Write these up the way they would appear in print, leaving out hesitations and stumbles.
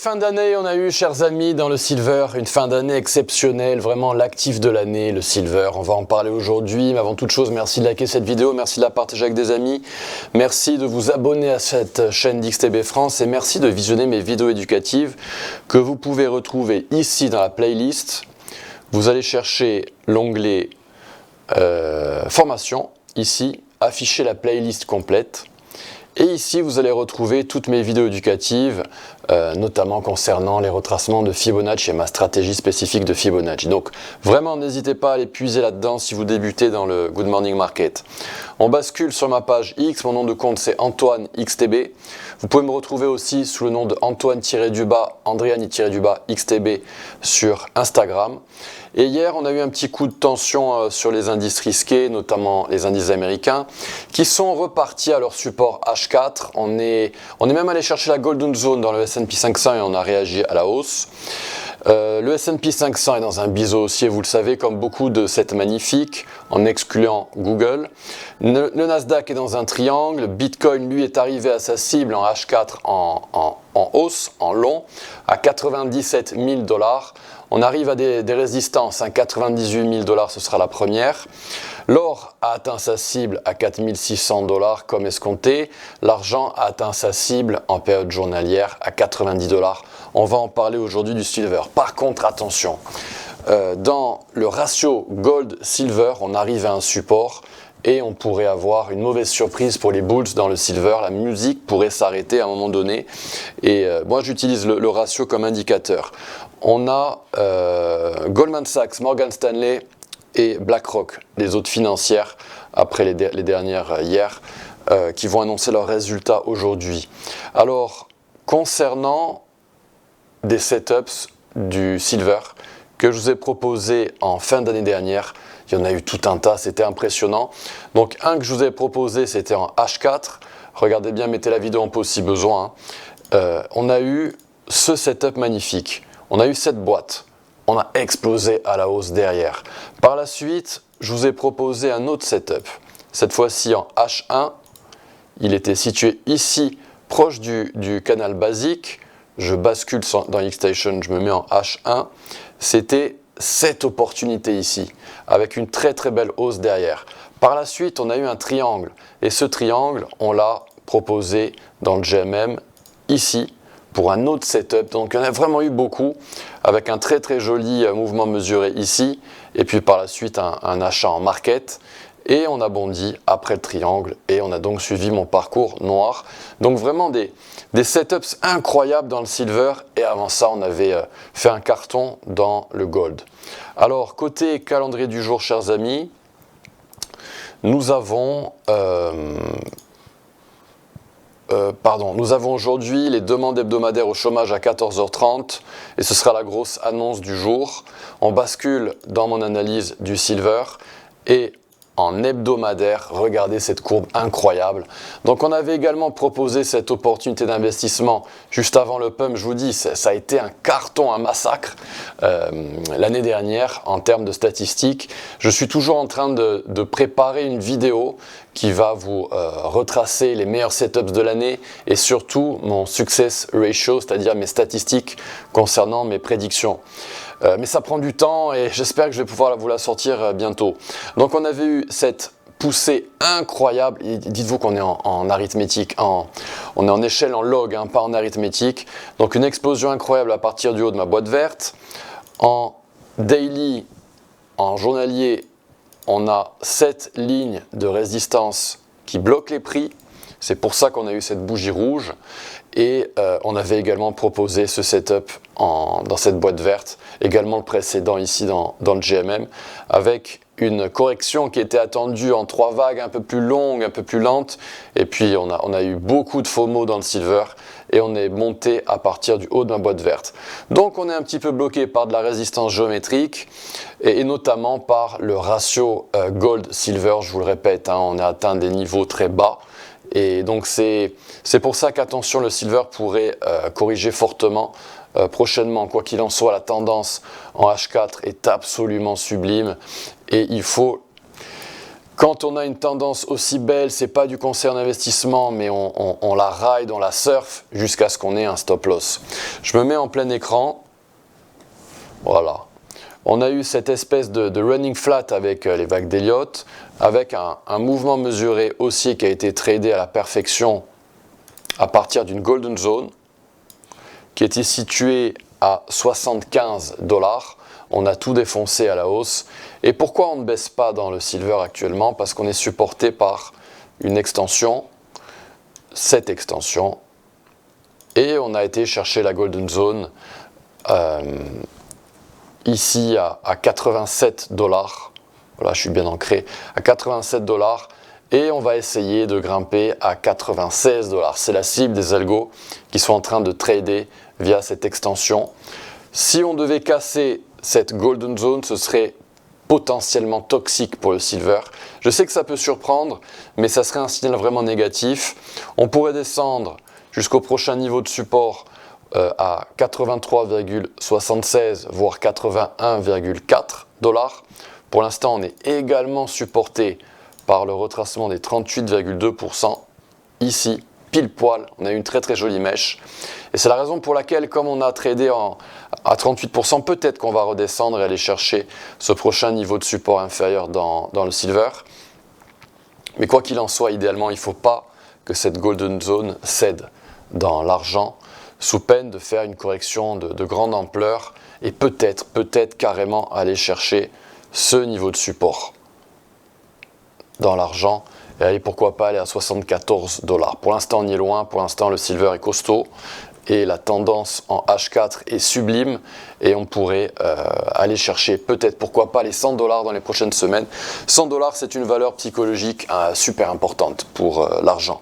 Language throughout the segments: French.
fin d'année on a eu, chers amis, dans le silver, une fin d'année exceptionnelle, vraiment l'actif de l'année, le silver. On va en parler aujourd'hui, mais avant toute chose, merci de liker cette vidéo, merci de la partager avec des amis, merci de vous abonner à cette chaîne d'XTB France et merci de visionner mes vidéos éducatives que vous pouvez retrouver ici dans la playlist. Vous allez chercher l'onglet formation, ici, afficher la playlist complète. Et ici, vous allez retrouver toutes mes vidéos éducatives, notamment concernant les retracements de Fibonacci et ma stratégie spécifique de Fibonacci. Donc, vraiment, n'hésitez pas à aller puiser là-dedans si vous débutez dans le Good Morning Market. On bascule sur ma page X, mon nom de compte c'est Antoine XTB. Vous pouvez me retrouver aussi sous le nom de Antoine-Andriani-XTB sur Instagram. Et hier, on a eu un petit coup de tension sur les indices risqués, notamment les indices américains, qui sont repartis à leur support H4. On est même allé chercher la Golden Zone dans le S&P 500 et on a réagi à la hausse. Le S&P 500 est dans un biseau haussier, vous le savez, comme beaucoup de cette magnifique, en excluant Google. Le Nasdaq est dans un triangle. Bitcoin, lui, est arrivé à sa cible en H4 en hausse, en long, à 97 000 $. On arrive à des résistances, 98 000 $, ce sera la première. L'or a atteint sa cible à 4 600 $ comme escompté. L'argent a atteint sa cible en période journalière à 90 $. On va en parler aujourd'hui du silver. Par contre, attention, dans le ratio gold-silver, on arrive à un support et on pourrait avoir une mauvaise surprise pour les bulls dans le silver. La musique pourrait s'arrêter à un moment donné. Et moi, j'utilise le ratio comme indicateur. On a Goldman Sachs, Morgan Stanley et BlackRock, les autres financières, après les dernières hier, qui vont annoncer leurs résultats aujourd'hui. Alors, concernant des setups du silver que je vous ai proposé en fin d'année dernière, il y en a eu tout un tas, c'était impressionnant. Donc un que je vous ai proposé, c'était en H4. Regardez bien, mettez la vidéo en pause si besoin. On a eu ce setup magnifique. On a eu cette boîte. On a explosé à la hausse derrière. Par la suite, je vous ai proposé un autre setup. Cette fois-ci en H1. Il était situé ici, proche du canal basique. Je bascule dans X-Station, je me mets en H1. C'était cette opportunité ici, avec une très très belle hausse derrière. Par la suite, on a eu un triangle. Et ce triangle, on l'a proposé dans le GMM, ici, pour un autre setup. Donc, il y en a vraiment eu beaucoup, avec un très très joli mouvement mesuré ici. Et puis par la suite, un achat en market. Et on a bondi après le triangle et on a donc suivi mon parcours noir. Donc vraiment des setups incroyables dans le silver et avant ça on avait fait un carton dans le gold. Alors côté calendrier du jour, chers amis, nous avons aujourd'hui les demandes hebdomadaires au chômage à 14h30 et ce sera la grosse annonce du jour. On bascule dans mon analyse du silver et en hebdomadaire, regardez cette courbe incroyable. Donc on avait également proposé cette opportunité d'investissement juste avant le pump. Je vous dis, ça a été un carton, un massacre l'année dernière en termes de statistiques. Je suis toujours en train de préparer une vidéo qui va vous retracer les meilleurs setups de l'année et surtout mon success ratio, c'est-à-dire mes statistiques concernant mes prédictions. Mais ça prend du temps et j'espère que je vais pouvoir vous la sortir bientôt. Donc on avait eu cette poussée incroyable, dites-vous qu'on est en arithmétique, on est en échelle en log, pas en arithmétique. Donc une explosion incroyable à partir du haut de ma boîte verte. En daily, en journalier, on a 7 lignes de résistance qui bloquent les prix. C'est pour ça qu'on a eu cette bougie rouge. Et on avait également proposé ce setup dans cette boîte verte, également le précédent ici dans le GMM, avec une correction qui était attendue en 3 vagues un peu plus longues, un peu plus lentes. Et puis on a eu beaucoup de FOMO dans le silver et on est monté à partir du haut de ma boîte verte. Donc on est un petit peu bloqué par de la résistance géométrique et notamment par le ratio gold-silver, je vous le répète, on a atteint des niveaux très bas. Et donc c'est pour ça qu'attention, le silver pourrait corriger fortement prochainement. Quoi qu'il en soit, la tendance en H4 est absolument sublime et il faut Quand on a une tendance aussi belle, c'est pas du conseil en investissement, mais on la ride, on la surfe jusqu'à ce qu'on ait un stop loss. Je me mets en plein écran. Voilà. On a eu cette espèce de running flat avec les vagues d'Elliott, avec un mouvement mesuré haussier qui a été tradé à la perfection à partir d'une golden zone qui était située à 75 $. On a tout défoncé à la hausse. Et pourquoi on ne baisse pas dans le silver actuellement? Parce qu'on est supporté par une extension, cette extension, et on a été chercher la golden zone ici à 87 $. Voilà, je suis bien ancré, à 87 $, et on va essayer de grimper à 96 $. C'est la cible des algos qui sont en train de trader via cette extension. Si on devait casser cette golden zone, ce serait potentiellement toxique pour le silver. Je sais que ça peut surprendre, mais ça serait un signal vraiment négatif. On pourrait descendre jusqu'au prochain niveau de support à 83,76 voire 81,4 $. Pour l'instant, on est également supporté par le retracement des 38,2%. Ici, pile poil, on a eu une très très jolie mèche. Et c'est la raison pour laquelle, comme on a tradé à 38%, peut-être qu'on va redescendre et aller chercher ce prochain niveau de support inférieur dans le silver. Mais quoi qu'il en soit, idéalement, il ne faut pas que cette golden zone cède dans l'argent, sous peine de faire une correction de grande ampleur et peut-être carrément aller chercher ce niveau de support dans l'argent. Et allez, pourquoi pas aller à 74 $. Pour l'instant, on y est loin. Pour l'instant, le silver est costaud. Et la tendance en H4 est sublime. Et on pourrait aller chercher peut-être, pourquoi pas, les 100 $ dans les prochaines semaines. 100 $, c'est une valeur psychologique super importante pour l'argent.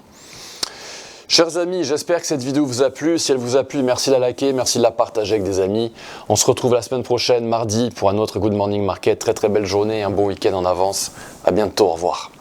Chers amis, j'espère que cette vidéo vous a plu. Si elle vous a plu, merci de la liker, merci de la partager avec des amis. On se retrouve la semaine prochaine, mardi, pour un autre Good Morning Market. Très très belle journée, un bon week-end en avance. À bientôt, au revoir.